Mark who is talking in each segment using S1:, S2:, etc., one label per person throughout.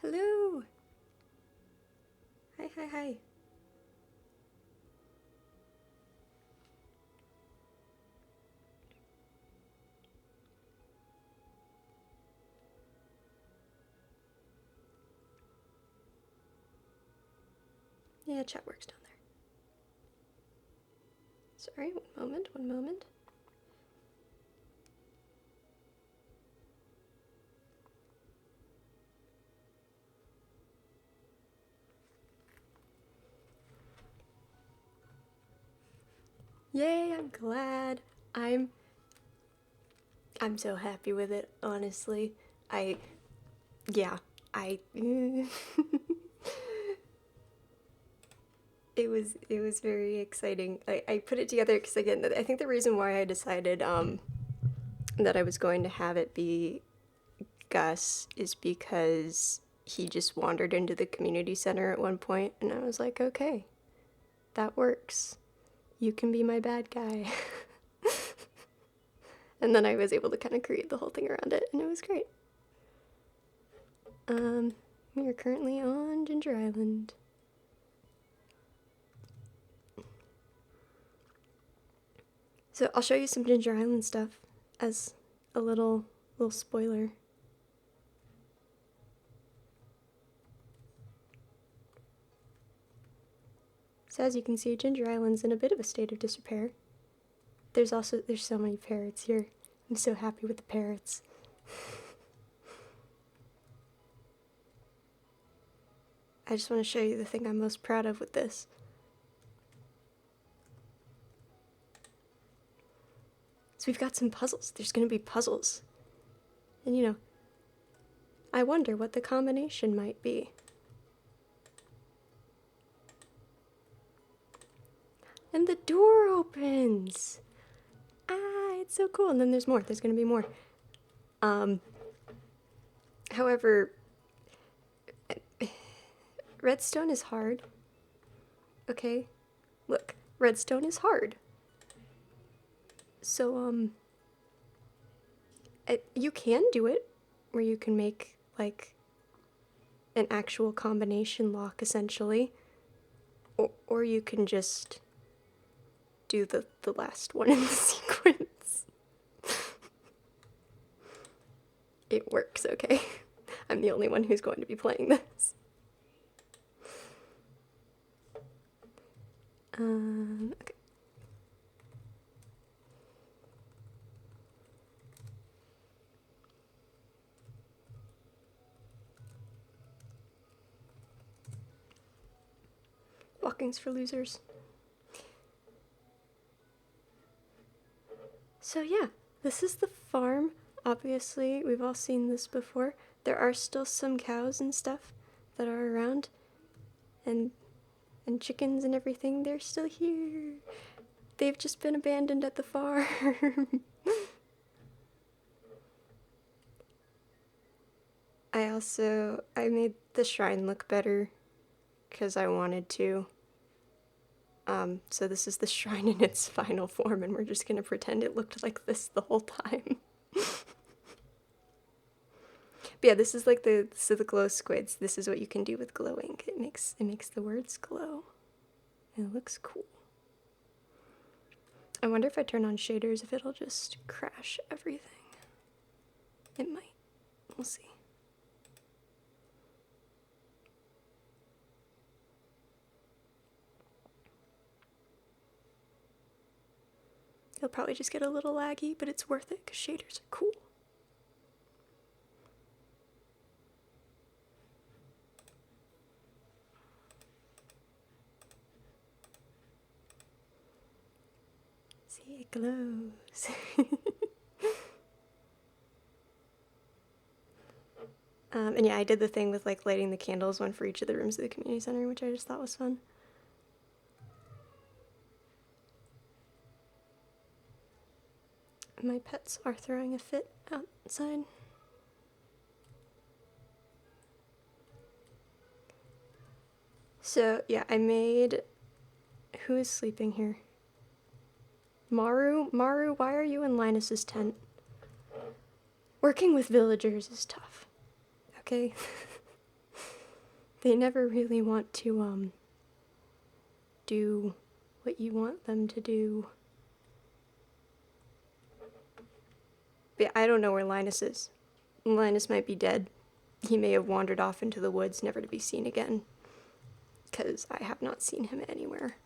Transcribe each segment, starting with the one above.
S1: Hello! Hi, hi, hi. Yeah, chat works down there. Sorry, one moment, one moment. Yay, I'm glad. I'm so happy with it, honestly. Yeah, I it was very exciting. I put it together because again, I think the reason why I decided that I was going to have it be Gus is because he just wandered into the community center at one point and I was like, "Okay, that works. You can be my bad guy." And then I was able to kind of create the whole thing around it and it was great. Um we are currently on Ginger Island. So I'll show you some Ginger Island stuff as a little spoiler. So as you can see, Ginger Island's in a bit of a state of disrepair. There's so many parrots here. I'm so happy with the parrots. I just want to show you the thing I'm most proud of with this. So we've got some puzzles. There's going to be puzzles. And you know, I wonder what the combination might be. And the door opens! Ah, it's so cool. And then there's more. There's going to be more. However, redstone is hard. Okay? Look, redstone is hard. So, you can do it where you can make, like, an actual combination lock, essentially. Or you can just do the last one in the sequence. It works, okay? I'm the only one who's going to be playing this. Okay. Walking's for losers. So yeah, this is the farm. Obviously, we've all seen this before. There are still some cows and stuff that are around. And chickens and everything, they're still here. They've just been abandoned at the farm. I made the shrine look better because I wanted to. So this is the shrine in its final form, and we're just gonna pretend it looked like this the whole time. But yeah, this is like the glow squids. This is what you can do with glow ink. It makes the words glow. And it looks cool. I wonder if I turn on shaders if it'll just crash everything. It might. We'll see. It'll probably just get a little laggy, but it's worth it because shaders are cool. See, it glows. And yeah, I did the thing with like lighting the candles, one for each of the rooms of the community center, which I just thought was fun. My pets are throwing a fit outside. So yeah, I made... Who is sleeping here? Maru? Maru, why are you in Linus's tent? Working with villagers is tough. Okay? They never really want to do what you want them to do. But yeah, I don't know where Linus is. Linus might be dead. He may have wandered off into the woods, never to be seen again. Because I have not seen him anywhere.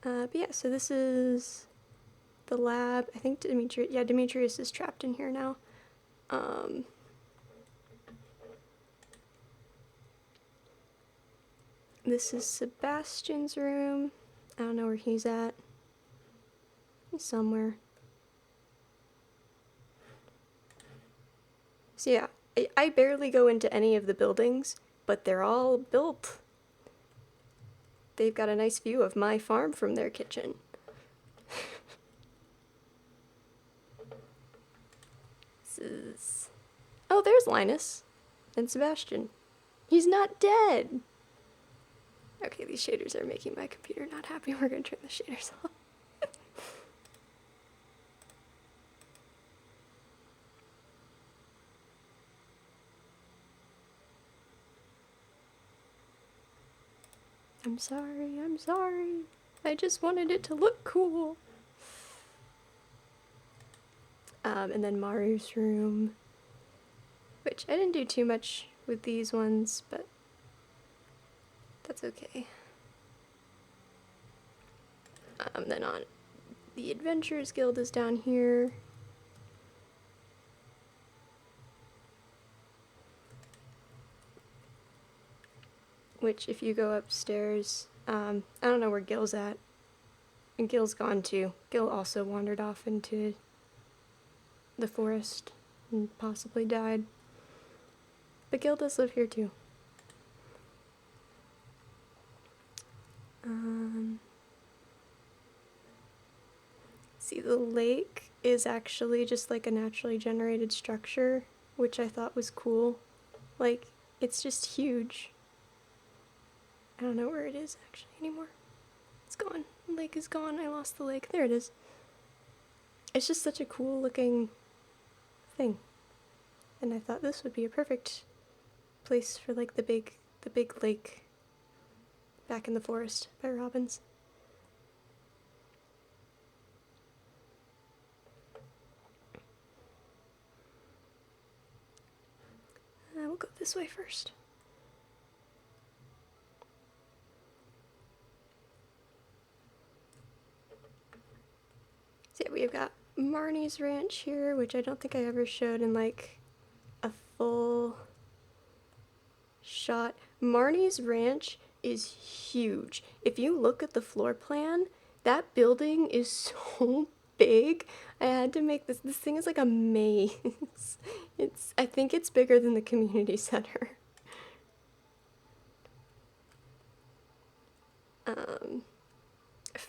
S1: But yeah, so this is the lab. I think Demetrius is trapped in here now. This is Sebastian's room. I don't know where he's at. He's somewhere. So yeah, I barely go into any of the buildings, but they're all built. They've got a nice view of my farm from their kitchen. Oh, there's Linus and Sebastian. He's not dead. Okay, these shaders are making my computer not happy. We're gonna turn the shaders off. I'm sorry. I just wanted it to look cool. And then Maru's room, which I didn't do too much with these ones, but that's okay. Then on the Adventurers Guild is down here. Which, if you go upstairs, I don't know where Gil's at. And Gil's gone too. Gil also wandered off into the forest and possibly died. But Gil does live here too. See, the lake is actually just like a naturally generated structure, which I thought was cool. Like, it's just huge. I don't know where it is actually anymore. It's gone. The lake is gone. I lost the lake. There it is. It's just such a cool looking thing. And I thought this would be a perfect place for like the big lake back in the forest by Robbins. We'll go this way first. So yeah, we've got Marnie's ranch here, which I don't think I ever showed in like a full shot. Marnie's ranch is huge. If you look at the floor plan, that building is so big. I had to make this thing is like a maze. I think it's bigger than the community center.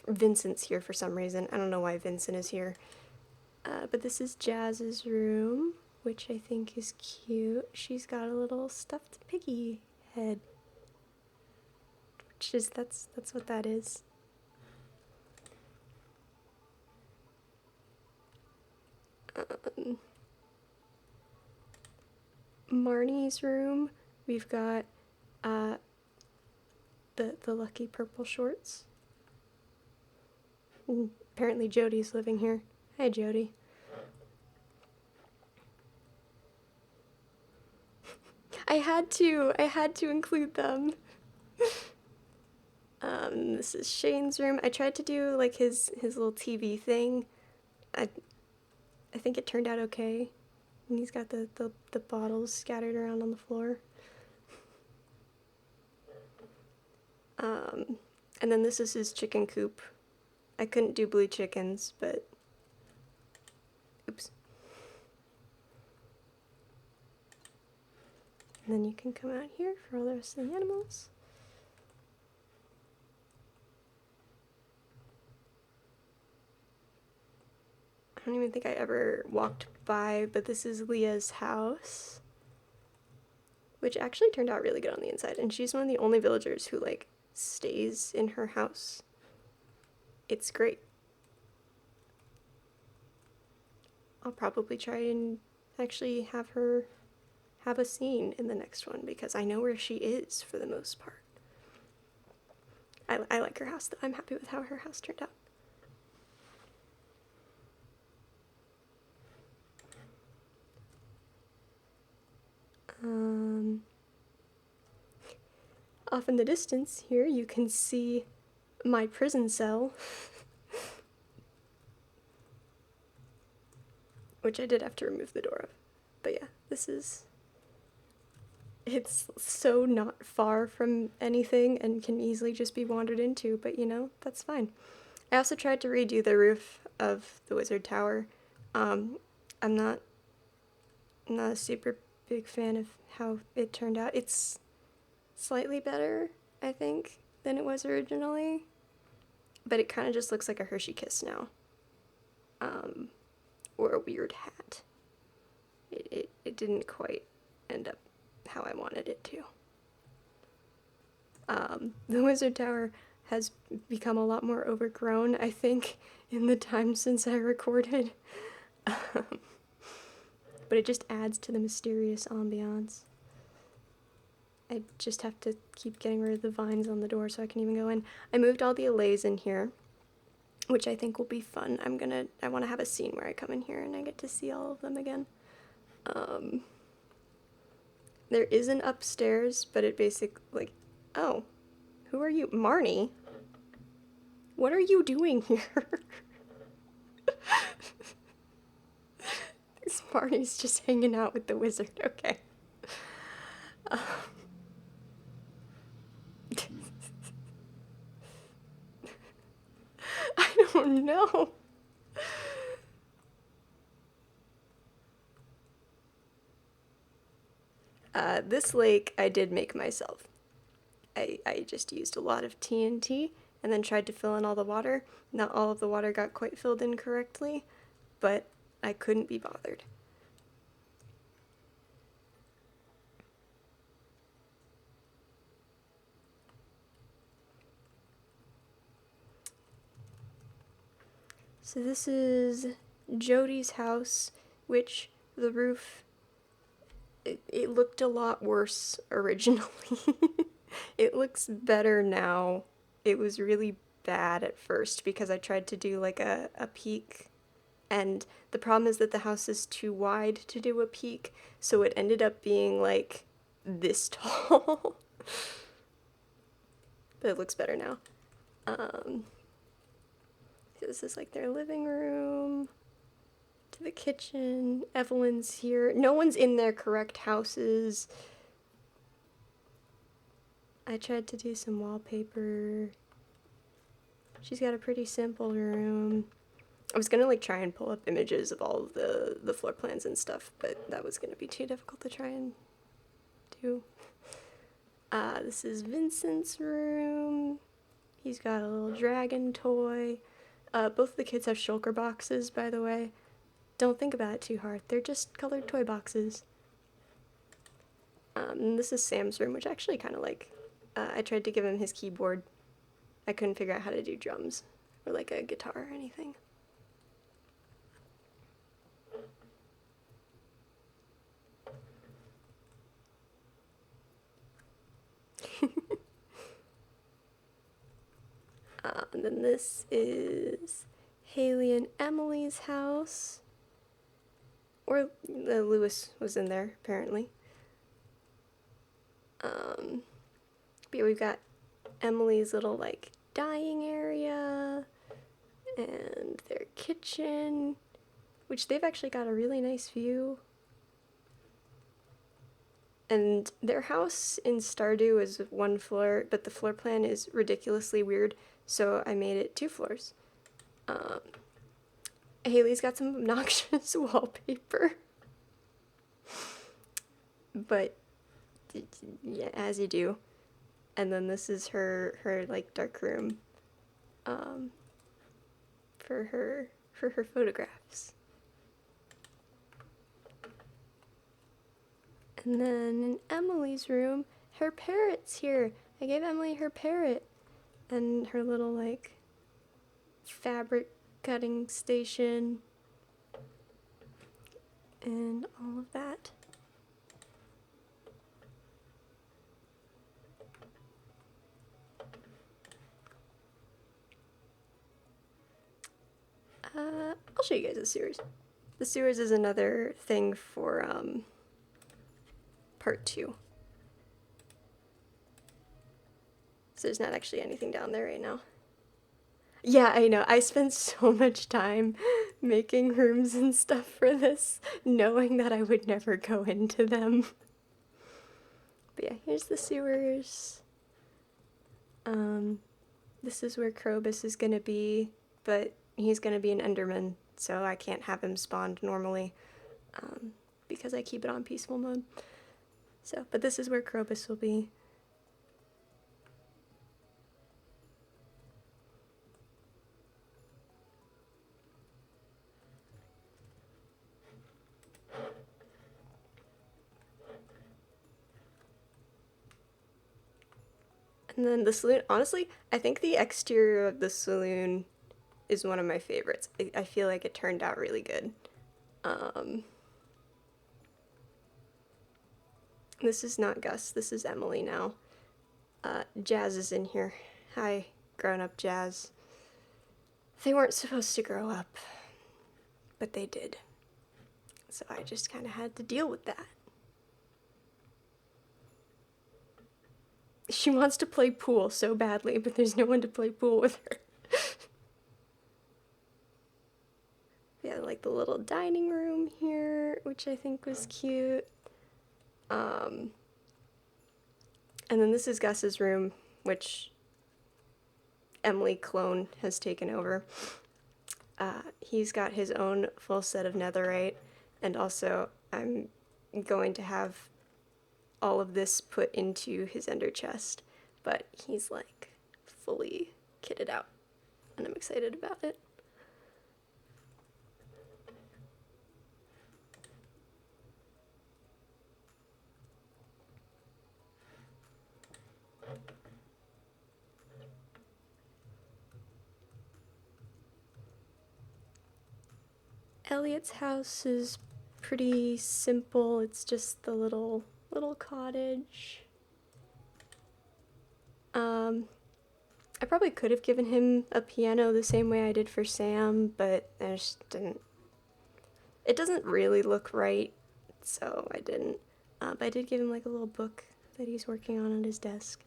S1: Vincent's here for some reason. I don't know why Vincent is here. But this is Jazz's room, which I think is cute. She's got a little stuffed piggy head. Which is, that's what that is. Marnie's room, we've got the lucky purple shorts. And apparently Jody's living here. Hi, Jody. I had to include them. This is Shane's room. I tried to do like his little TV thing. I think it turned out okay. And he's got the bottles scattered around on the floor. And then this is his chicken coop. I couldn't do blue chickens, but oops. And then you can come out here for all the rest of the animals. I don't even think I ever walked by, but this is Leah's house, which actually turned out really good on the inside, and she's one of the only villagers who like stays in her house. It's great. I'll probably try and actually have her have a scene in the next one because I know where she is for the most part. I like her house though. I'm happy with how her house turned out. Off in the distance here you can see my prison cell. Which I did have to remove the door of. But yeah, it's so not far from anything and can easily just be wandered into, but you know, that's fine. I also tried to redo the roof of the wizard tower. I'm not a super big fan of how it turned out. It's slightly better, I think, than it was originally, but it kind of just looks like a Hershey Kiss now. Or a weird hat. It didn't quite end up how I wanted it to. The wizard tower has become a lot more overgrown, I think, in the time since I recorded. But it just adds to the mysterious ambiance. I just have to keep getting rid of the vines on the door so I can even go in. I moved all the allays in here, which I think will be fun. I want to have a scene where I come in here and I get to see all of them again. There is an upstairs, but it basically, oh, who are you? Marnie? What are you doing here? This Marnie's just hanging out with the wizard, okay. I don't know. This lake I did make myself. I just used a lot of TNT and then tried to fill in all the water. Not all of the water got quite filled in correctly, but I couldn't be bothered. So this is Jody's house, which the roof, it looked a lot worse originally. It looks better now. It was really bad at first because I tried to do like a peak, and the problem is that the house is too wide to do a peak, so it ended up being like this tall. But it looks better now. This is like their living room. To the kitchen. Evelyn's here. No one's in their correct houses. I tried to do some wallpaper. She's got a pretty simple room. I was gonna like try and pull up images of all of the floor plans and stuff, but that was gonna be too difficult to try and do. This is Vincent's room. He's got a little dragon toy. Both the kids have shulker boxes, by the way. Don't think about it too hard. They're just colored toy boxes. And this is Sam's room, which I actually kind of like. I tried to give him his keyboard. I couldn't figure out how to do drums or like a guitar or anything. And then this is Haley and Emily's house. Or Lewis was in there, apparently. But yeah, we've got Emily's little, like, dining area. And their kitchen. Which they've actually got a really nice view. And their house in Stardew is 1 floor, but the floor plan is ridiculously weird, so I made it 2 floors. Haley's got some obnoxious wallpaper. But, yeah, as you do. And then this is her like, dark room, for her photographs. And then in Emily's room, her parrot's here. I gave Emily her parrot and her little, like, fabric cutting station and all of that. show you guys the sewers. The sewers is another thing for part 2. So there's not actually anything down there right now. Yeah, I know. I spent so much time making rooms and stuff for this, knowing that I would never go into them. But yeah, here's the sewers. This is where Krobus is gonna be, but he's gonna be an Enderman, so I can't have him spawned normally, because I keep it on peaceful mode. So, but this is where Krobus will be. And then the saloon, honestly, I think the exterior of the saloon is one of my favorites. I feel like it turned out really good. This is not Gus, this is Emily now. Jazz is in here. Hi, grown-up Jazz. They weren't supposed to grow up, but they did. So I just kind of had to deal with that. She wants to play pool so badly, but there's no one to play pool with her. Yeah, like the little dining room here, which I think was cute. And then this is Gus's room, which Emily Clone has taken over. He's got his own full set of netherite, and also I'm going to have all of this put into his ender chest, but he's like fully kitted out, and I'm excited about it. Elliot's house is pretty simple. It's just the little cottage. I probably could have given him a piano the same way I did for Sam, but I just didn't. It doesn't really look right, so I didn't. But I did give him like a little book that he's working on his desk.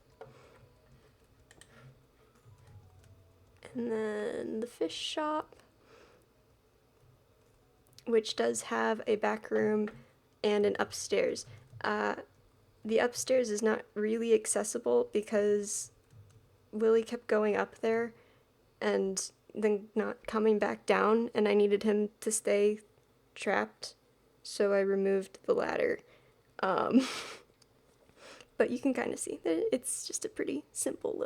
S1: And then the fish shop, which does have a back room and an upstairs. The upstairs is not really accessible because Willie kept going up there and then not coming back down, and I needed him to stay trapped, so I removed the ladder. But you can kind of see that it's just a pretty simple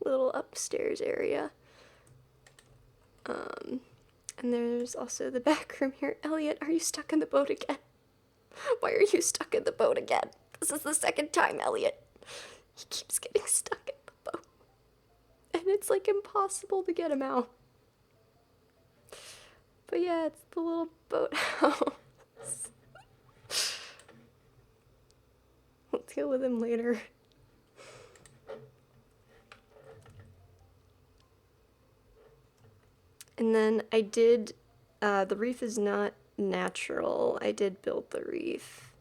S1: little upstairs area. And there's also the back room here. Elliot, are you stuck in the boat again? Why are you stuck in the boat again? This is the second time, Elliot. He keeps getting stuck in the boat. And it's like impossible to get him out. But yeah, it's the little boathouse. We'll deal with him later. And then I did, the reef is not natural. I did build the reef.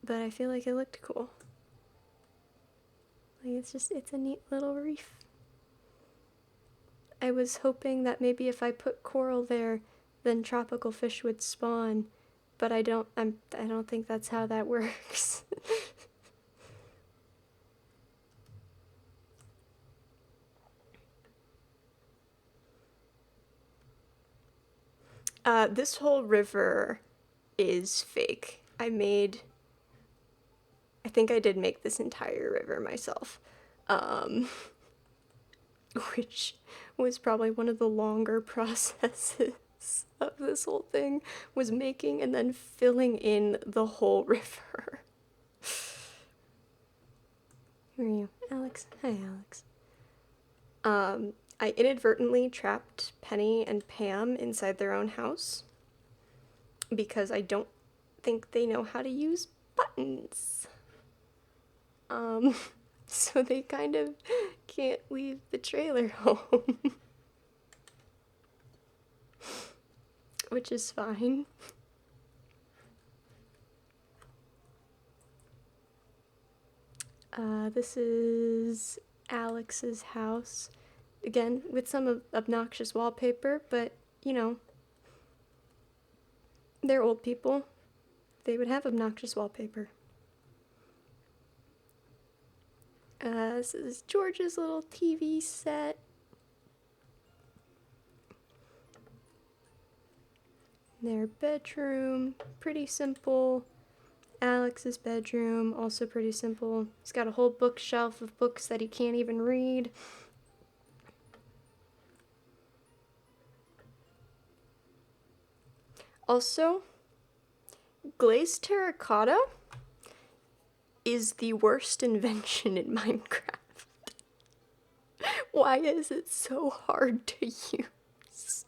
S1: But I feel like it looked cool. Like it's a neat little reef. I was hoping that maybe if I put coral there, then tropical fish would spawn, but I don't think that's how that works. This whole river is fake. I think I did make this entire river myself, which was probably one of the longer processes of this whole thing, was making and then filling in the whole river. Who are you? Alex? Hi, Alex. I inadvertently trapped Penny and Pam inside their own house because I don't think they know how to use buttons. So they kind of can't leave the trailer home. which is fine. This is Alex's house. Again, with some obnoxious wallpaper, but, you know, they're old people. They would have obnoxious wallpaper. This is George's little TV set. Their bedroom, pretty simple. Alex's bedroom, also pretty simple. He's got a whole bookshelf of books that he can't even read. Also, glazed terracotta is the worst invention in Minecraft. Why is it so hard to use?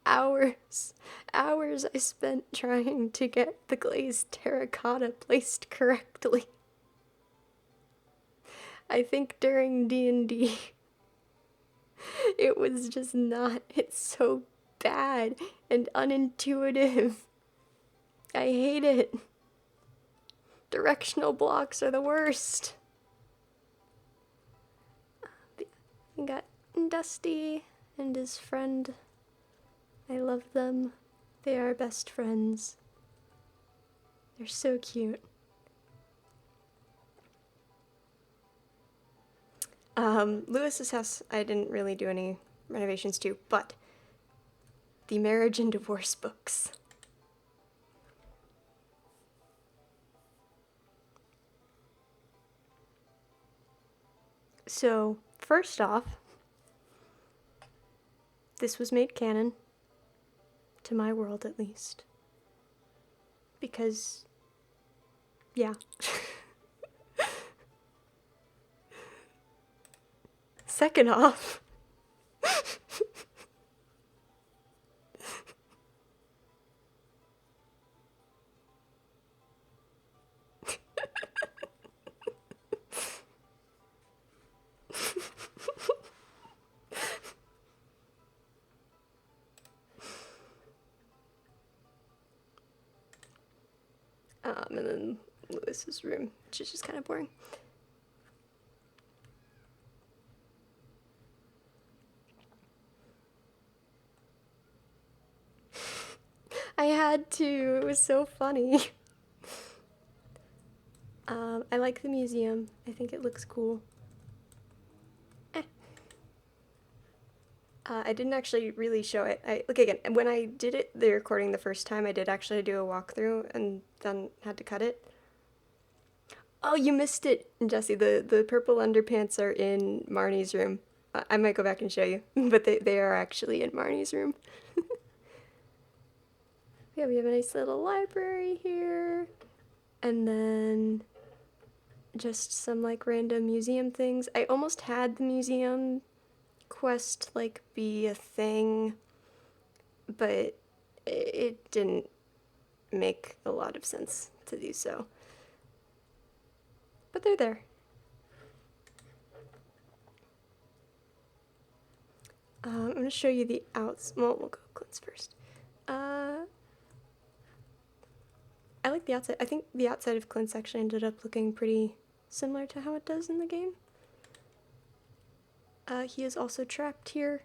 S1: Hours I spent trying to get the glazed terracotta placed correctly. I think during D&D, it was just not, it's so bad and unintuitive. I hate it. Directional blocks are the worst. We got Dusty and his friend. I love them. They are best friends. They're so cute. Lewis's house, I didn't really do any renovations to, but the marriage and divorce books. So, first off, this was made canon, to my world at least. Because, yeah. Second off, and then Lewis's room, which is just kind of boring. I had to. It was so funny. I like the museum. I think it looks cool. I didn't actually really show it. Look again, when I did the recording the first time, I did actually do a walkthrough and then had to cut it. Oh, you missed it, Jesse. The purple underpants are in Marnie's room. I might go back and show you, but they are actually in Marnie's room. Yeah, we have a nice little library here. And then just some like random museum things. I almost had the museum quest like be a thing, but it didn't make a lot of sense to do so. But they're there. I'm gonna show you the outs. Well, we'll go Clint's first. I like the outside. I think the outside of Clint's actually ended up looking pretty similar to how it does in the game. He is also trapped here,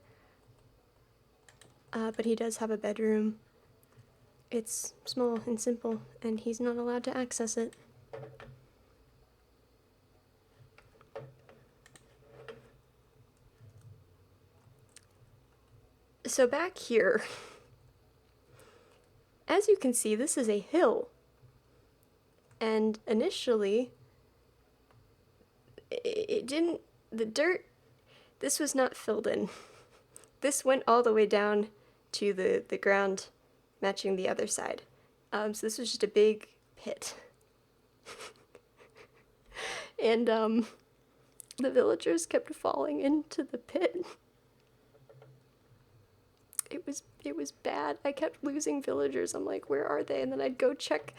S1: but he does have a bedroom. It's small and simple, and he's not allowed to access it. So back here, as you can see, this is a hill. And initially, the dirt, this was not filled in. This went all the way down to the ground, matching the other side. So this was just a big pit. And the villagers kept falling into the pit. It was bad. I kept losing villagers. I'm like, where are they? And then I'd go check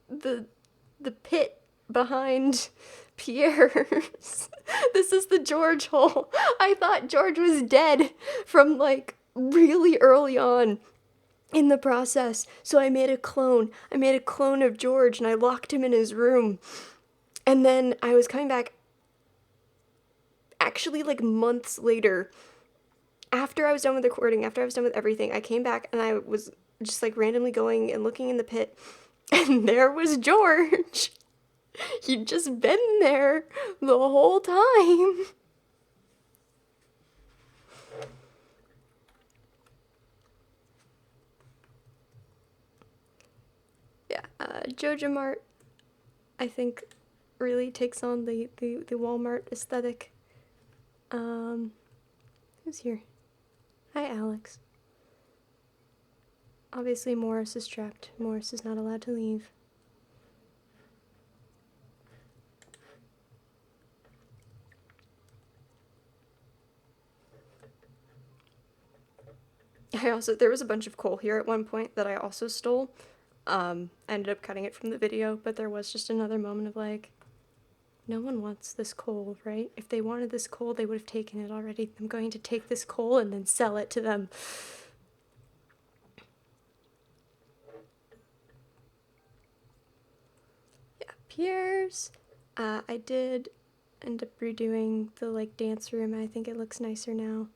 S1: the pit behind Pierre's. This is the George hole. I thought George was dead from like really early on. in the process. So I made a clone. I made a clone of George and I locked him in his room. And then I was coming back actually like months later. After I was done with recording, after I was done with everything, I came back and I was just like randomly going and looking in the pit. And there was George. He'd just been there the whole time. Yeah, Joja Mart, I think, really takes on the Walmart aesthetic. Who's here? Hi, Alex. Obviously, Morris is trapped. Morris is not allowed to leave. There was a bunch of coal here at one point that I also stole. I ended up cutting it from the video, but there was just another moment of like, no one wants this coal, right? If they wanted this coal, they would have taken it already. I'm going to take this coal and then sell it to them. Yeah, Pierre's. I did end up redoing the like dance room. I think it looks nicer now.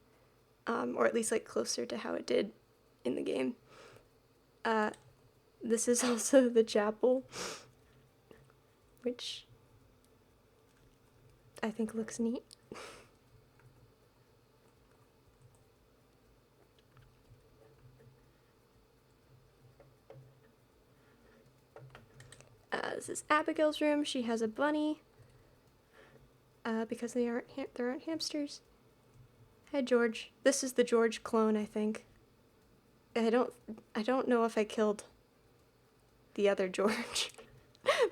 S1: Or at least like closer to how it did in the game. This is also the chapel, which I think looks neat. This is Abigail's room. She has a bunny. Because there aren't hamsters. Hi, George. This is the George clone, I think. I don't know if I killed the other George.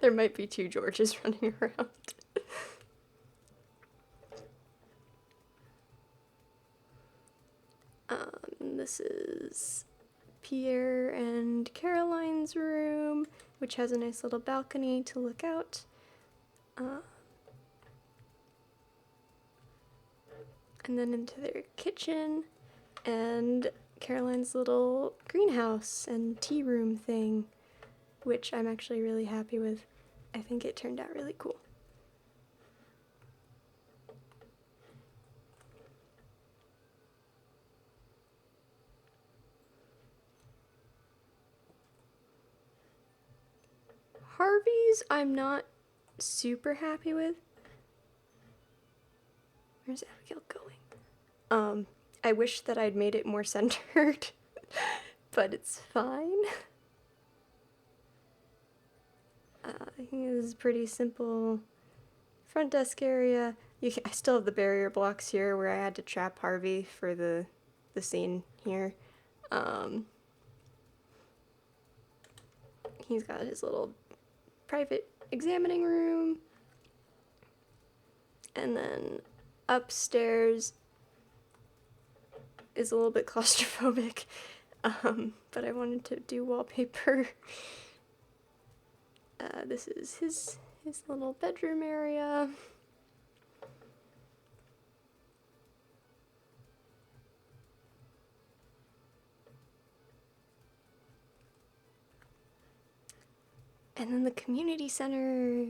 S1: There might be two Georges running around. This is Pierre and Caroline's room, which has a nice little balcony to look out. And then into their kitchen and Caroline's little greenhouse and tea room thing, which I'm actually really happy with. I think it turned out really cool. Harvey's I'm not super happy with. Where's Abigail going? I wish that I'd made it more centered, but it's fine. I think this is pretty simple front desk area. I still have the barrier blocks here where I had to trap Harvey for the scene here. He's got his little private examining room. And then upstairs is a little bit claustrophobic, but I wanted to do wallpaper. This is his little bedroom area. And then the community center,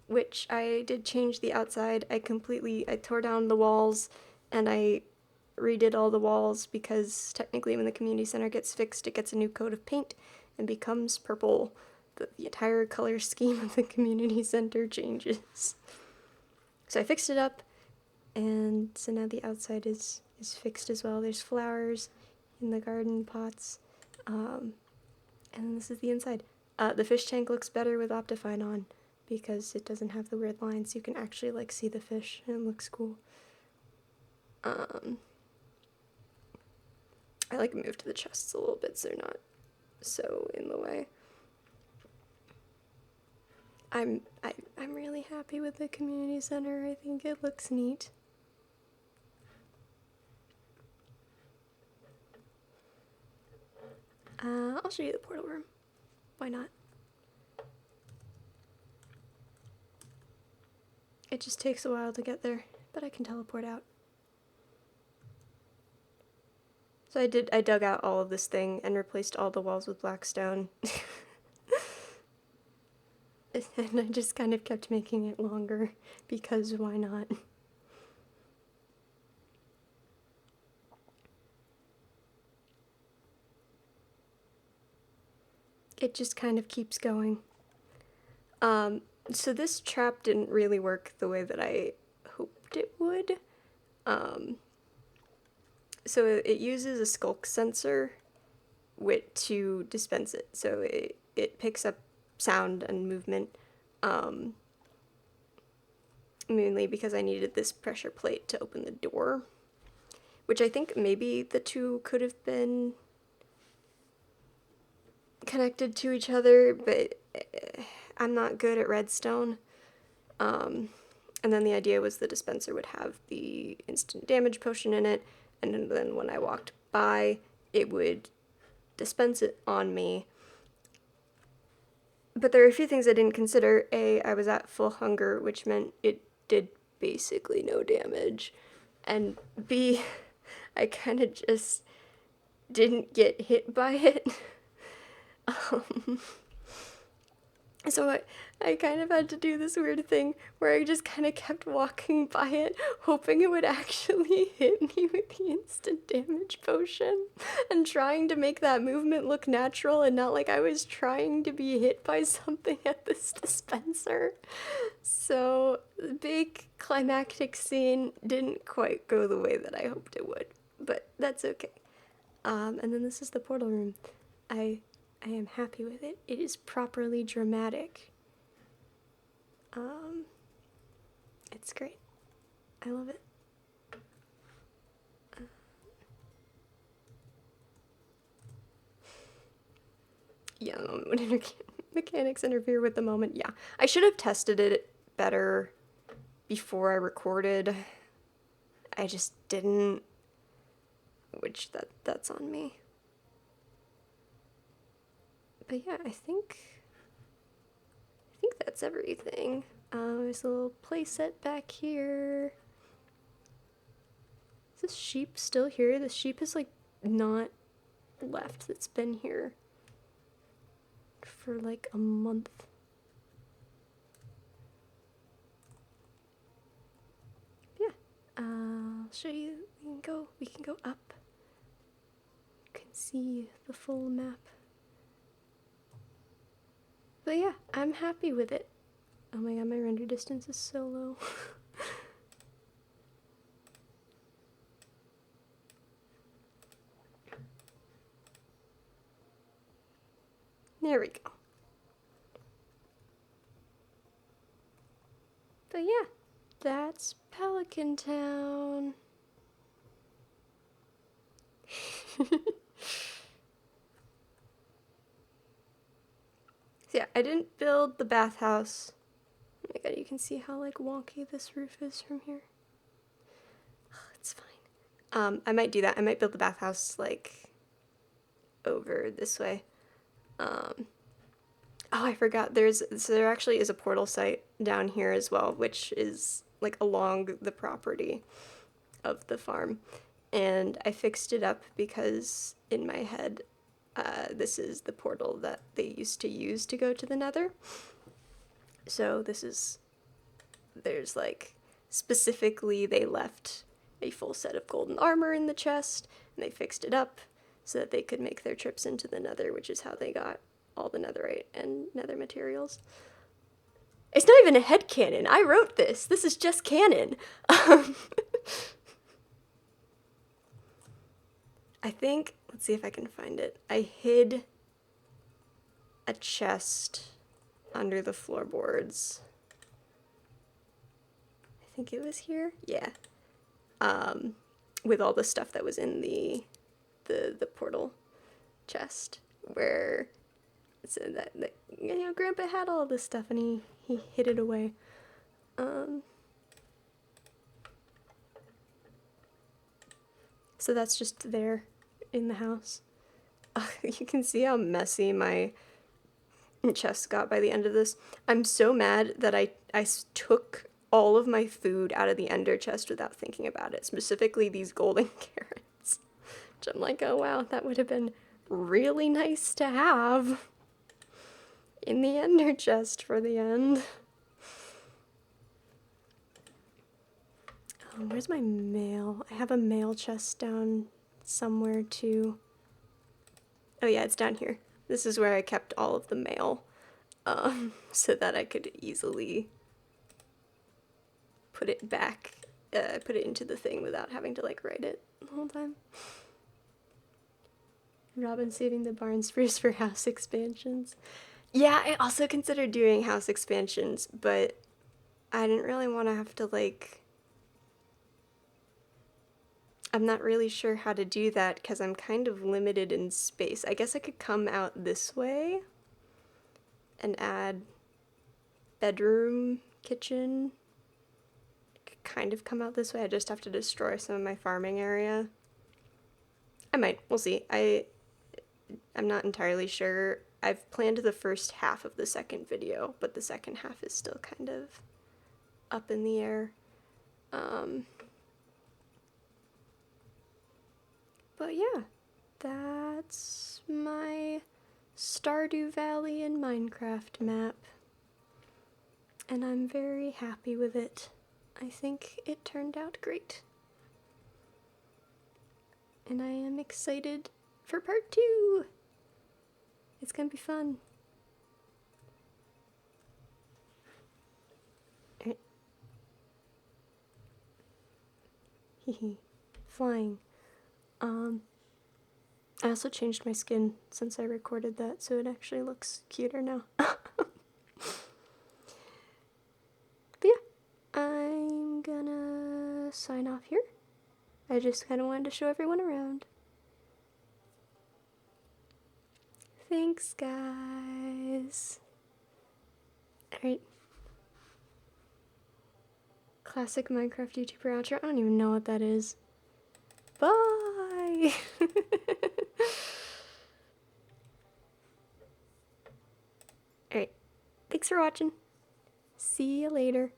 S1: which I did change the outside. I tore down the walls and I redid all the walls because technically when the community center gets fixed, it gets a new coat of paint and becomes purple. The entire color scheme of the community center changes. So I fixed it up, and so now the outside is fixed as well. There's flowers in the garden pots, and then this is the inside. The fish tank looks better with Optifine on because it doesn't have the weird lines. You can actually like see the fish and it looks cool. I like moved the chests a little bit so they're not so in the way. I'm really happy with the community center. I think it looks neat. I'll show you the portal room. Why not? It just takes a while to get there, but I can teleport out. So I dug out all of this thing and replaced all the walls with black stone. And I just kind of kept making it longer because why not? It just kind of keeps going. So this trap didn't really work the way that I hoped it would. So it uses a skulk sensor to dispense it. So it picks up sound and movement. Mainly because I needed this pressure plate to open the door. Which I think maybe the two could have been connected to each other, but I'm not good at redstone. And then the idea was the dispenser would have the instant damage potion in it, and then when I walked by, it would dispense it on me. But there are a few things I didn't consider. A, I was at full hunger, which meant it did basically no damage. And B, I kind of just didn't get hit by it. So I kind of had to do this weird thing where I just kind of kept walking by it, hoping it would actually hit me with the instant damage potion, and trying to make that movement look natural and not like I was trying to be hit by something at this dispenser. So the big climactic scene didn't quite go the way that I hoped it would, but that's okay. And then this is the portal room. I am happy with it. It is properly dramatic. It's great. I love it. Yeah, the moment when mechanics interfere with the moment. Yeah, I should have tested it better before I recorded. I just didn't, which that's on me. But yeah, I think that's everything. There's a little playset back here. Is this sheep still here? The sheep is like not left. It's been here for like a month. Yeah, I'll show you. We can go up. You can see the full map. But yeah, I'm happy with it. Oh my god, my render distance is so low. There we go. But yeah, that's Pelican Town. So yeah, I didn't build the bathhouse. Oh my god, you can see how like wonky this roof is from here. Oh, it's fine. I might do that. I might build the bathhouse like over this way. Oh, I forgot. There actually is a portal site down here as well, which is like along the property of the farm. And I fixed it up because in my head, this is the portal that they used to use to go to the Nether. So there's like, specifically they left a full set of golden armor in the chest, and they fixed it up so that they could make their trips into the Nether, which is how they got all the netherite and nether materials. It's not even a headcanon. I wrote this. This is just canon. I think, let's see if I can find it. I hid a chest under the floorboards. I think it was here. Yeah. With all the stuff that was in the portal chest, where so that you know, Grandpa had all this stuff and he hid it away. So that's just there in the house. You can see how messy my chest got by the end of this. I'm so mad that I took all of my food out of the ender chest without thinking about it, specifically these golden carrots, Which I'm like, oh wow, that would have been really nice to have in the ender chest for the end. Where's my mail? I have a mail chest down somewhere too. Oh yeah, it's down here. This is where I kept all of the mail, so that I could easily put it back, put it into the thing without having to like write it the whole time. Robin saving the barn spruce for house expansions. Yeah, I also considered doing house expansions, but I didn't really want to have to like... I'm not really sure how to do that because I'm kind of limited in space. I guess I could come out this way and add bedroom, kitchen. Could kind of come out this way. I just have to destroy some of my farming area. I might. We'll see. I'm not entirely sure. I've planned the first half of the second video, but the second half is still kind of up in the air. But yeah, that's my Stardew Valley in Minecraft map. And I'm very happy with it. I think it turned out great. And I am excited for part 2. It's gonna be fun. Hehe. Flying. I also changed my skin since I recorded that, so it actually looks cuter now. But yeah, I'm gonna sign off here. I just kind of wanted to show everyone around. Thanks, guys. Alright. Classic Minecraft YouTuber outro. I don't even know what that is. Bye! Alright. Thanks for watching. See you later.